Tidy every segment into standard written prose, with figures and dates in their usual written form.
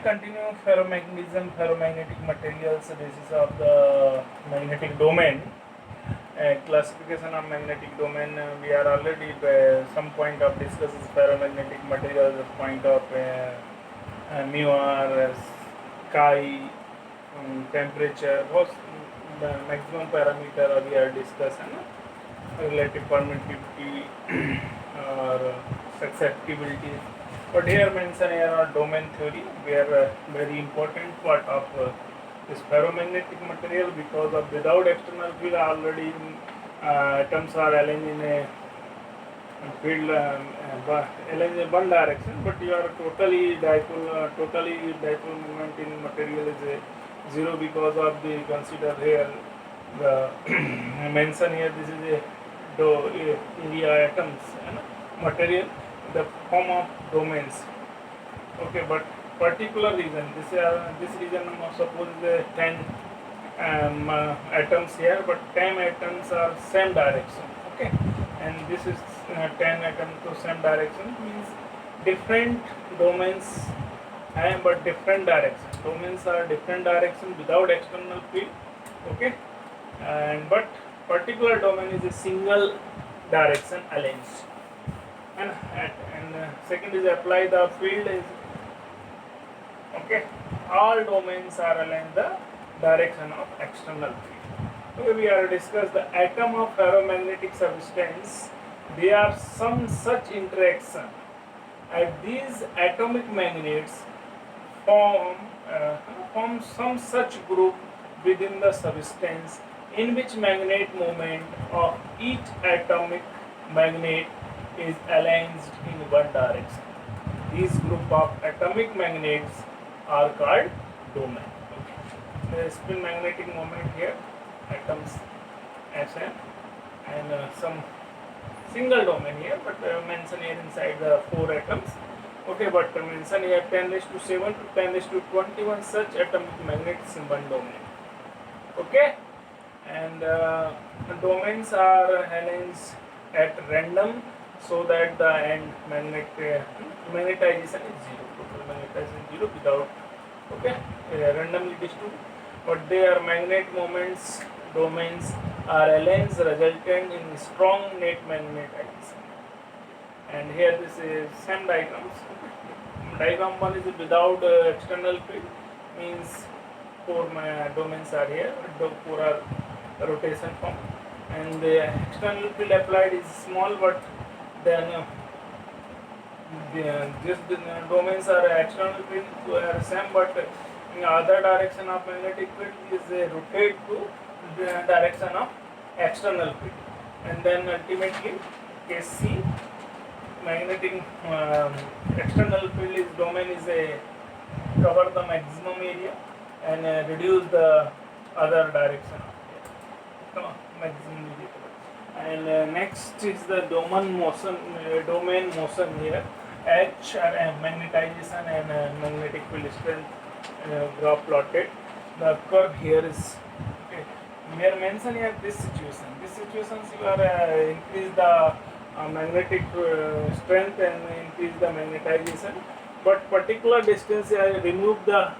continue ferromagnetism, ferromagnetic materials, basis of the magnetic domain. Classification of magnetic domain, we are already some point of discusses ferromagnetic materials, point of mu r, chi, temperature, was the maximum parameter we are discussing, relative permittivity or susceptibility. But here mention here are domain theory, where very important part of this ferromagnetic material, because of without external field already atoms are aligned in a field aligned in one direction, but you are totally dipole moment in material is a zero, because of the consider here the mention here this is a area atoms material the form of domains. Okay, but particular region, this region suppose the 10 atoms here, but 10 atoms are same direction. Okay, and this is 10 atoms to same direction, means different domains but different direction. Domains are different direction without external field. Okay, and but particular domain is a single direction aligned. And second is apply the field is okay. All domains are aligned the direction of external field. Okay, we are discuss the atom of ferromagnetic substance. There are some such interaction. At these atomic magnets form some such group within the substance in which magnet moment of each atomic magnet is aligned in one direction. These group of atomic magnets are called domain. Okay. The spin magnetic moment here, atoms Sn, and some single domain here, but mention here inside the 4 atoms. Okay, but mention here 10⁻⁷ to 10⁻21 such atomic magnets in one domain. Okay, and domains are aligned at random, so that the end magnetization is zero. Total magnetization is zero without randomly distributed. But their magnet moments domains are aligned, resultant in strong net magnetization. And here this is same diagrams. Diagram 1 is without external field, means 4 domains are here, 4 are rotation form, and the external field applied is small, but then these domains are external field are same, but in other direction of magnetic field is rotate to the direction of external field. And then ultimately case C, magnetic external field is domain is a cover the maximum area and reduce the other direction of maximum area. And next is the domain motion here. H are magnetization and magnetic field strength graph plotted. The curve here is okay. We are mentioning here this situation. This situation you are increase the magnetic strength and increase the magnetization, but particular distance remove the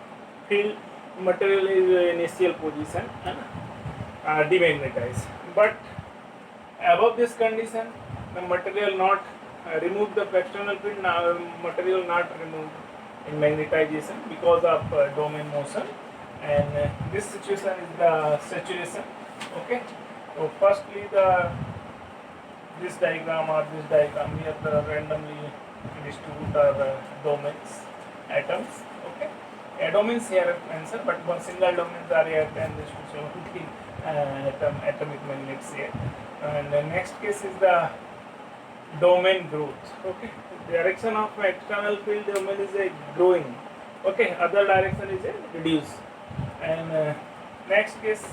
field material is initial position and demagnetize. But above this condition, the material not remove the external field, material not removed in magnetization because of domain motion, and this situation is the saturation. Okay, so firstly this diagram or this diagram here the randomly distribute our domains atoms. Okay, domains here mentioned, but one single domains are here 10⁻⁷ atomic magnets here. And the next case is the domain growth. Okay, direction of external field domain is a growing. Okay, other direction is a reduce. And next case,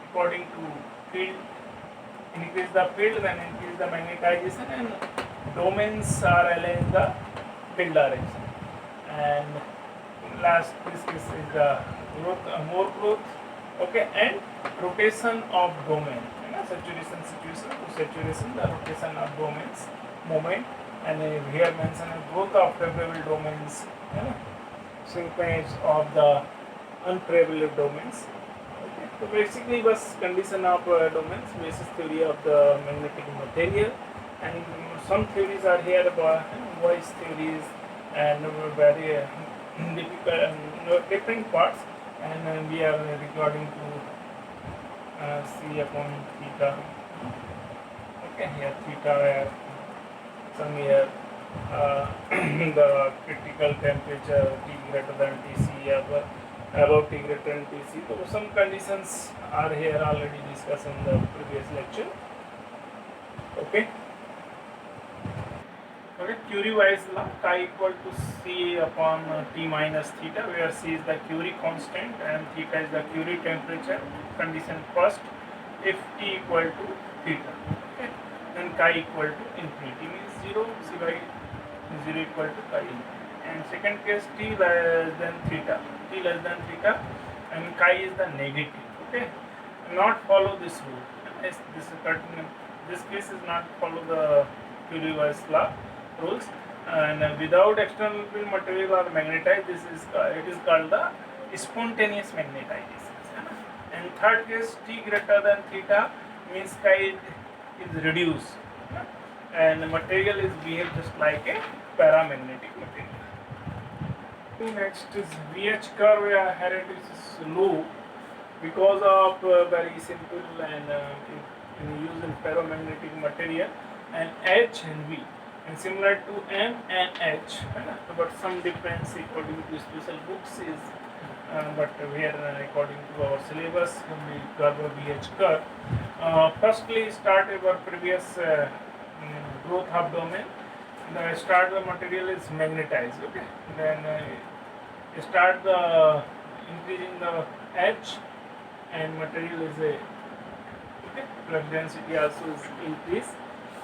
according to field, increase the field, then increase the magnetization, and domains are aligned the field direction. And last this case is the growth, more growth. Okay, and rotation of domain. Saturation situation to saturation, the rotation of domains moment, and here mention growth of favorable domains. shrinkage of the unprivileged domains. Okay. So basically बस condition of domains, basis theory of the magnetic material, and some theories are here about voice theories and very difficult different parts, and we are recording to C upon theta. Okay, here theta, some here the critical temperature T greater than Tc, above T greater than Tc. So some conditions are here already discussed in the previous lecture. Okay. Okay, Curie-Weiss law, chi equal to C upon T minus theta, where C is the Curie constant and theta is the Curie temperature. Condition first, if T equal to theta, okay, then chi equal to infinity means 0, C by 0 equal to chi infinity. And second case, T less than theta, T less than theta, and chi is the negative. Okay, not follow this rule. This case is not follow the Curie-Weiss law rules, and without external field material or magnetized, this is it is called the spontaneous magnetization. And third case, T greater than theta means chi is reduced, and the material is behave just like a paramagnetic material. Next is VH curve, where heredity is low because of very simple and used in ferromagnetic material, and H and V, and similar to M and H, but some difference according to special books is, but here according to our syllabus we cover VH curve. Firstly, start our previous growth of domain. The start the material is magnetized. Okay, then start the increasing the H, and material is a okay, flux density also is increased,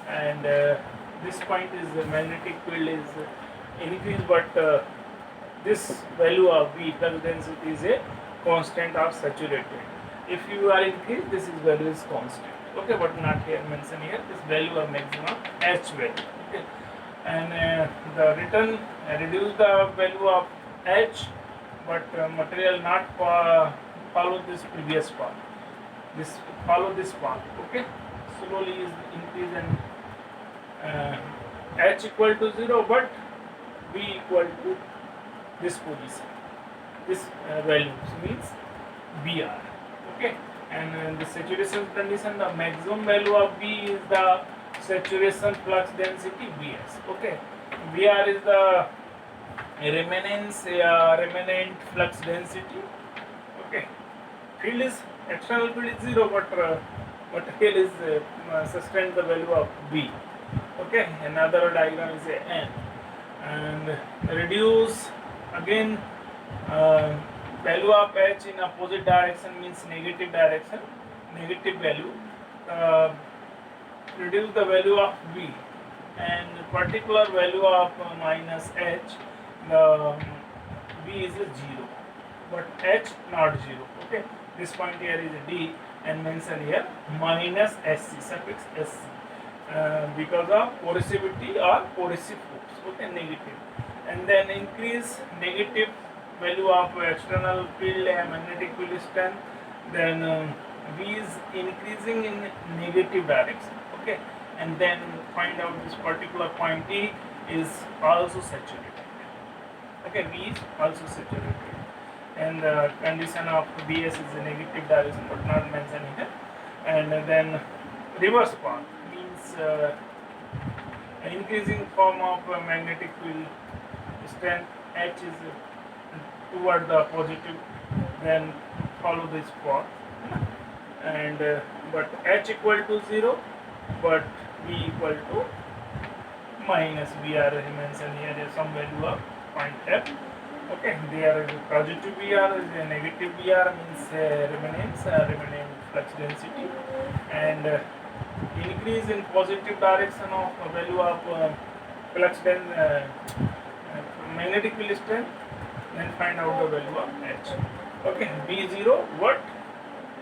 and this point is the magnetic field is increased, but this value of V, flux density, is a constant of saturated. If you are increased, this is value is constant. Okay, but not here mentioned here. This value of maximum H value. Okay, and the return reduce the value of H, but material not follow this previous path. This follow this path. Okay, slowly is increase, and H equal to 0, but V equal to this position. This value means Br. Okay, and the saturation condition, the maximum value of V is the saturation flux density Bs. Okay, Br is the remanent flux density. Okay, field is external field is 0, but material is sustained the value of V. Okay, another diagram is a N, and reduce again value of H in opposite direction means negative direction, negative value. Reduce the value of V, and particular value of minus H, the V is a 0, but H not 0. Okay, this point here is a D, and mention here minus SC, suffix SC, because of porosity or corrosive force. Okay, negative, and then increase negative value of external field and magnetic field strength, then V is increasing in negative direction. Okay, and then find out this particular point E is also saturated. Okay, V is also saturated, and the condition of Bs is a negative direction, but not mentioned here. And then reverse path means increasing form of magnetic field strength H is toward the positive, then follow this path, and but H equal to 0, but V equal to minus Br mentioned here is some value of point F. Okay, there is positive Br is a negative Br means remanent flux density, and increase in positive direction of value of flux magnetic field strength, then find out the value of H. Okay, B0 what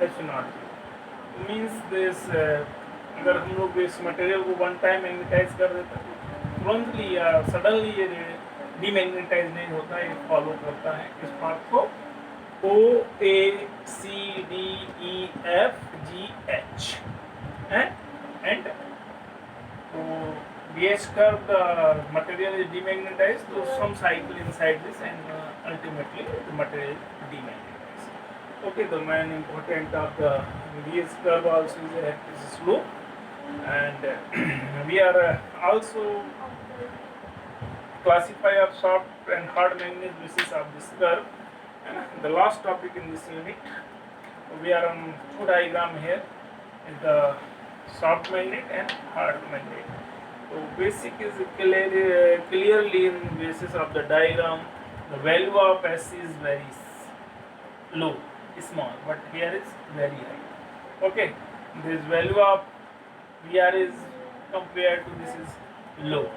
H not 0 means this अगर हम लोग इस material को one time magnetise कर देते तुरंतली या suddenly ये demagnetise नहीं होता, ये फॉलो करता है किस पाथ को, O A C D E F G H and so BH curve the material is demagnetized, so some cycle inside this and ultimately the material is demagnetized. Okay, the main important of the BH curve also is slow, and we are also classify of soft and hard magnet basis of this curve. And the last topic in this unit, we are on two diagram here, is the soft magnet and hard magnet. So basic is clearly in basis of the diagram, the value of S is very low, small, but here is very high. Okay, this value of VR is compared to this is low.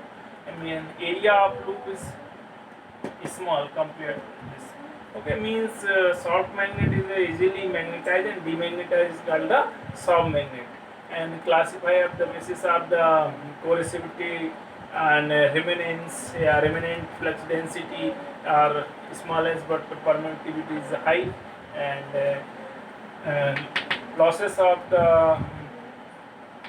I mean area of loop is small compared to this. Okay, means soft magnet is easily magnetized and demagnetized is called the soft magnet, and classify of the basis of the coercivity and remanent flux density are smallest but the permittivity is high, and losses of the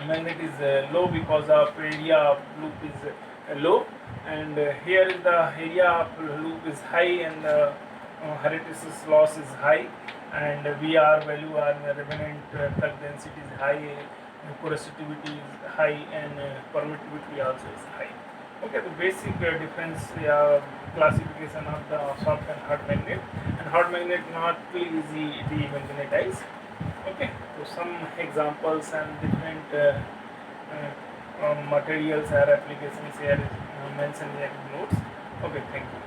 magnet is low because of area of loop is low, and here is the area of loop is high, and hysteresis loss is high, and VR value and remanent flux density is high, coercivity is high, and permittivity also is high. Okay, the basic difference classification of the soft and hard magnet, and hard magnet not easy demagnetize. Okay, so some examples and different materials or applications here is mentioned here in notes. Okay, thank you.